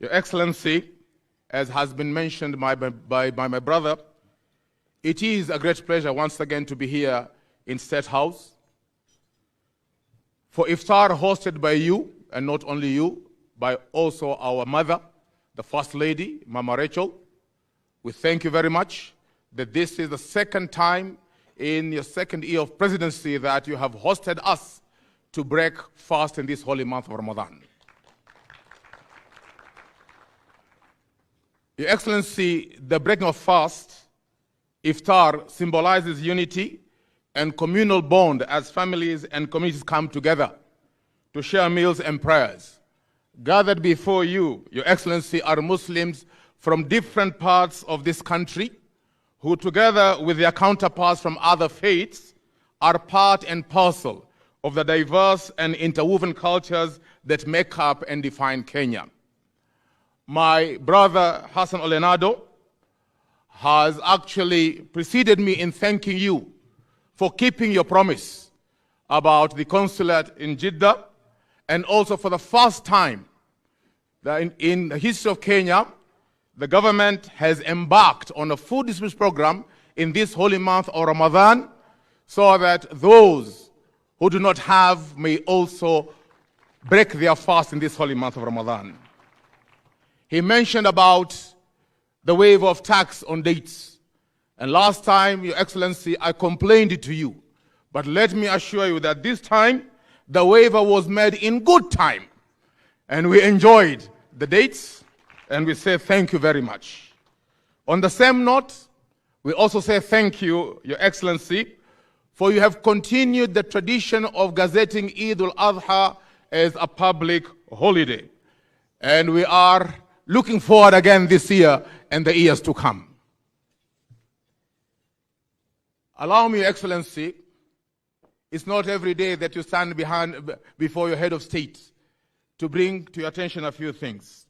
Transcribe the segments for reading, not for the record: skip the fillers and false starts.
Your Excellency, as has been mentioned by my brother, it is a great pleasure once again to be here in State House for Iftar hosted by you, and not only you, by also our mother, the First Lady, Mama Rachel. We thank you very much that this is the second time in your second year of presidency that you have hosted us to break fast in this holy month of Ramadan. Your Excellency, the breaking of fast, Iftar, symbolizes unity and communal bond as families and communities come together to share meals and prayers. Gathered before you, Your Excellency, are Muslims from different parts of this country who, together with their counterparts from other faiths, are part and parcel of the diverse and interwoven cultures that make up and define Kenya. My brother Hassan Olenado has actually preceded me in thanking you for keeping your promise about the consulate in Jeddah, and also for the first time in the history of Kenya, the government has embarked on a food distribution program in this holy month of Ramadan so that those who do not have may also break their fast in this holy month of Ramadan. He mentioned about the waiver of tax on dates. And last time, Your Excellency, I complained to you. But let me assure you that this time, the waiver was made in good time. And we enjoyed the dates, and we say thank you very much. On the same note, we also say thank you, Your Excellency, for you have continued the tradition of gazetting Eid al-Adha as a public holiday. And we are looking forward again this year and the years to come. Allow me, Your Excellency, it's not every day that you stand before your head of state to bring to your attention a few things.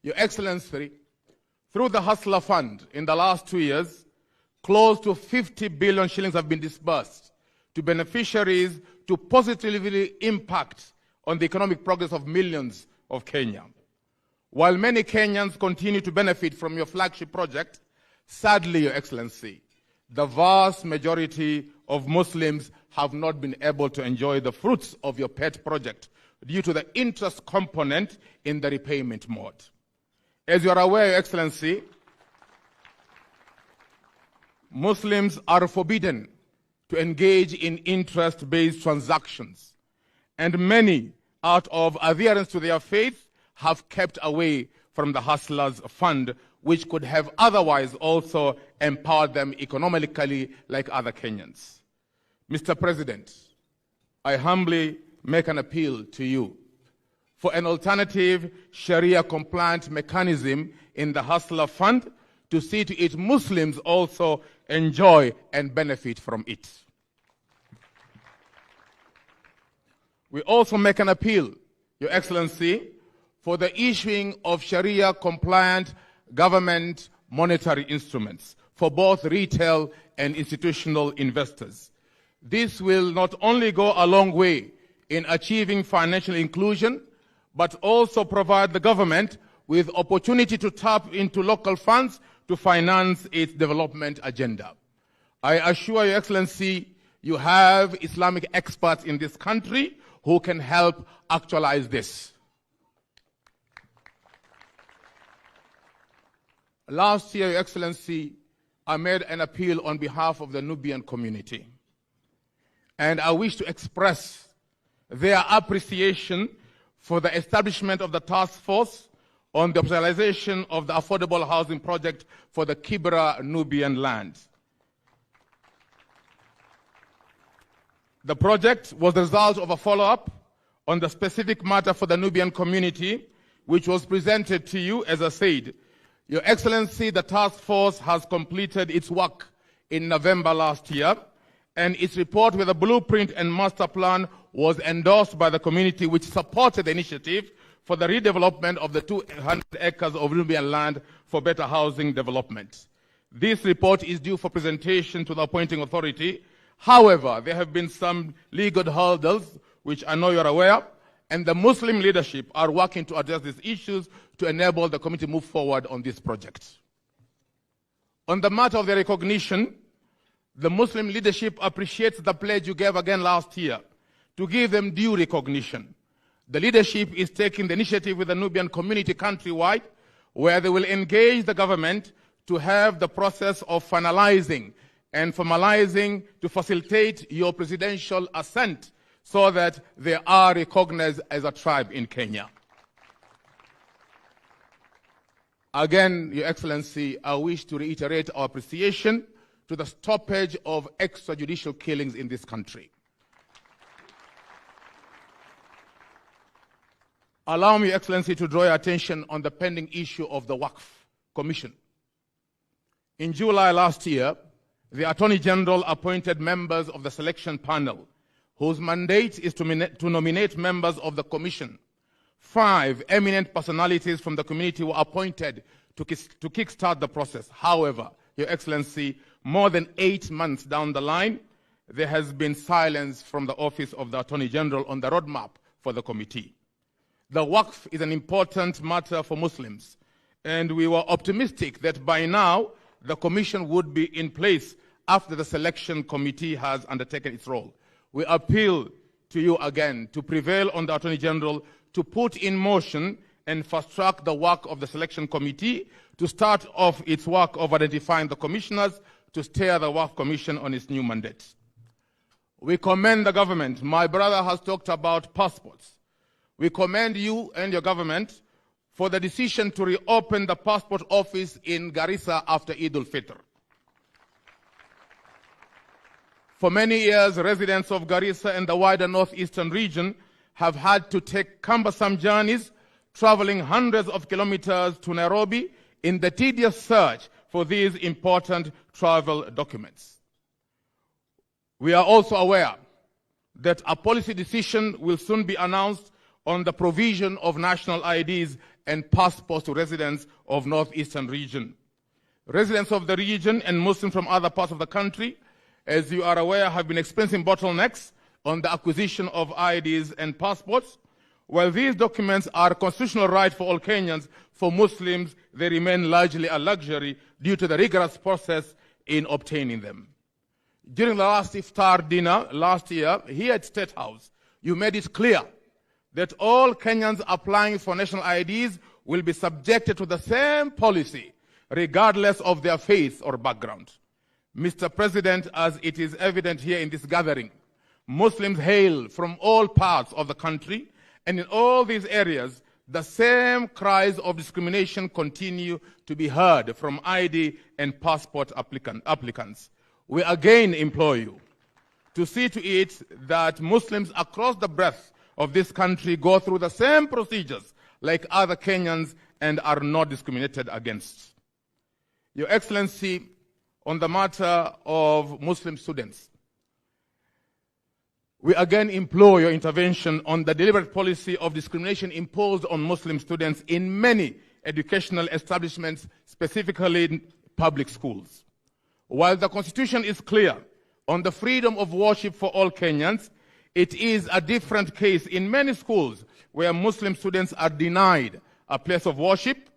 Your Excellency, through the Hustler Fund in the last 2 years, close to 50 billion shillings have been disbursed to beneficiaries to positively impact on the economic progress of millions of Kenya. While many Kenyans continue to benefit from your flagship project, sadly, Your Excellency, the vast majority of Muslims have not been able to enjoy the fruits of your pet project due to the interest component in the repayment mode. As you are aware, Your Excellency, Muslims are forbidden to engage in interest-based transactions, and many, out of adherence to their faith, have kept away from the Hustlers Fund, which could have otherwise also empowered them economically like other Kenyans. Mr. President, I humbly make an appeal to you for an alternative Sharia-compliant mechanism in the Hustler Fund to see to it Muslims also enjoy and benefit from it. We also make an appeal, Your Excellency, for the issuing of Sharia-compliant government monetary instruments for both retail and institutional investors. This will not only go a long way in achieving financial inclusion, but also provide the government with opportunity to tap into local funds to finance its development agenda. I assure Your Excellency, you have Islamic experts in this country who can help actualize this. Last year, Your Excellency, I made an appeal on behalf of the Nubian community. And I wish to express their appreciation for the establishment of the task force on the operationalization of the affordable housing project for the Kibra Nubian land. The project was the result of a follow-up on the specific matter for the Nubian community, which was presented to you, as I said. Your Excellency, the task force has completed its work in November last year, and its report with a blueprint and master plan was endorsed by the community, which supported the initiative for the redevelopment of the 200 acres of Nubian land for better housing development. This report is due for presentation to the appointing authority. However, there have been some legal hurdles, which I know you're aware, and the Muslim leadership are working to address these issues to enable the committee to move forward on this project. On the matter of the recognition, the Muslim leadership appreciates the pledge you gave again last year to give them due recognition. The leadership is taking the initiative with the Nubian community countrywide, where they will engage the government to have the process of finalizing and formalizing to facilitate your presidential assent so that they are recognized as a tribe in Kenya. Again, Your Excellency, I wish to reiterate our appreciation to the stoppage of extrajudicial killings in this country. Allow me, Your Excellency, to draw your attention on the pending issue of the Wakf Commission. In July last year, the Attorney General appointed members of the selection panel, whose mandate is to nominate members of the Commission. 5 eminent personalities from the community were appointed to kickstart the process. However, Your Excellency, more than 8 months down the line, there has been silence from the Office of the Attorney General on the roadmap for the committee. The Wakf is an important matter for Muslims, and we were optimistic that by now the Commission would be in place after the selection committee has undertaken its role. We appeal to you again to prevail on the Attorney General to put in motion and fast-track the work of the selection committee to start off its work of identifying the commissioners to steer the Wakf Commission on its new mandate. We commend the government. My brother has talked about passports. We commend you and your government for the decision to reopen the passport office in Garissa after Eid al-Fitr. For many years, residents of Garissa and the wider northeastern region have had to take cumbersome journeys, traveling hundreds of kilometers to Nairobi in the tedious search for these important travel documents. We are also aware that a policy decision will soon be announced on the provision of national IDs and passports to residents of northeastern region. Residents of the region and Muslims from other parts of the country, as you are aware, have been experiencing bottlenecks on the acquisition of IDs and passports. While these documents are a constitutional right for all Kenyans, for Muslims, they remain largely a luxury due to the rigorous process in obtaining them. During the last Iftar dinner last year, here at State House, you made it clear that all Kenyans applying for national IDs will be subjected to the same policy, regardless of their faith or background. Mr. President, as it is evident here in this gathering, Muslims hail from all parts of the country, and in all these areas, the same cries of discrimination continue to be heard from ID and passport applicants. We again implore you to see to it that Muslims across the breadth of this country go through the same procedures like other Kenyans and are not discriminated against. Your Excellency, on the matter of Muslim students, we again implore your intervention on the deliberate policy of discrimination imposed on Muslim students in many educational establishments, specifically in public schools. While the Constitution is clear on the freedom of worship for all Kenyans, it is a different case in many schools where Muslim students are denied a place of worship,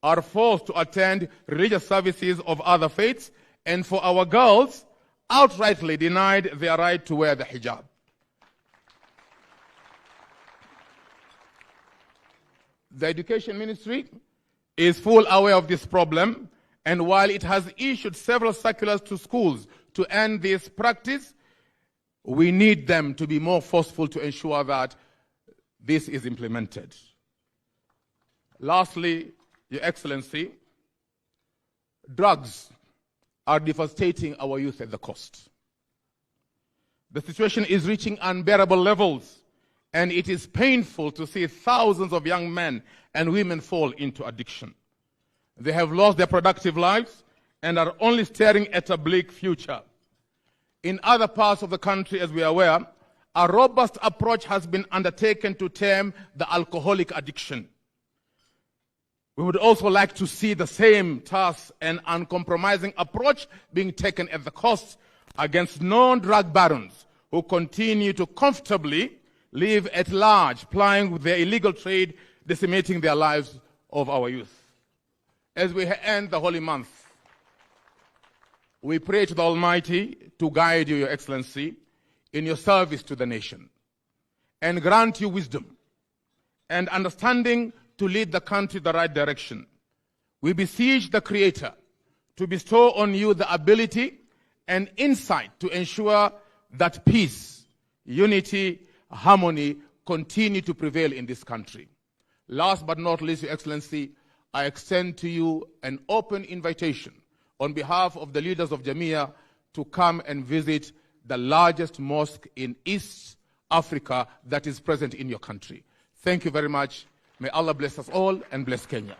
are forced to attend religious services of other faiths, and for our girls, outrightly denied their right to wear the hijab. The Education Ministry is fully aware of this problem, and while it has issued several circulars to schools to end this practice, we need them to be more forceful to ensure that this is implemented. Lastly, Your Excellency, drugs are devastating our youth at the coast. The situation is reaching unbearable levels, and it is painful to see thousands of young men and women fall into addiction. They have lost their productive lives and are only staring at a bleak future. In other parts of the country, as we are aware, a robust approach has been undertaken to tame the alcoholic addiction. We would also like to see the same tough and uncompromising approach being taken at the coast against non-drug barons who continue to comfortably live at large, plying with their illegal trade, decimating their lives of our youth. As we end the holy month, we pray to the Almighty to guide you, Your Excellency, in your service to the nation, and grant you wisdom and understanding to lead the country the right direction. We beseech the Creator to bestow on you the ability and insight to ensure that peace, unity, harmony continue to prevail in this country. Last but not least, Your Excellency, I extend to you an open invitation on behalf of the leaders of Jamia to come and visit the largest mosque in East Africa that is present in your country. Thank you very much. May Allah bless us all and bless Kenya.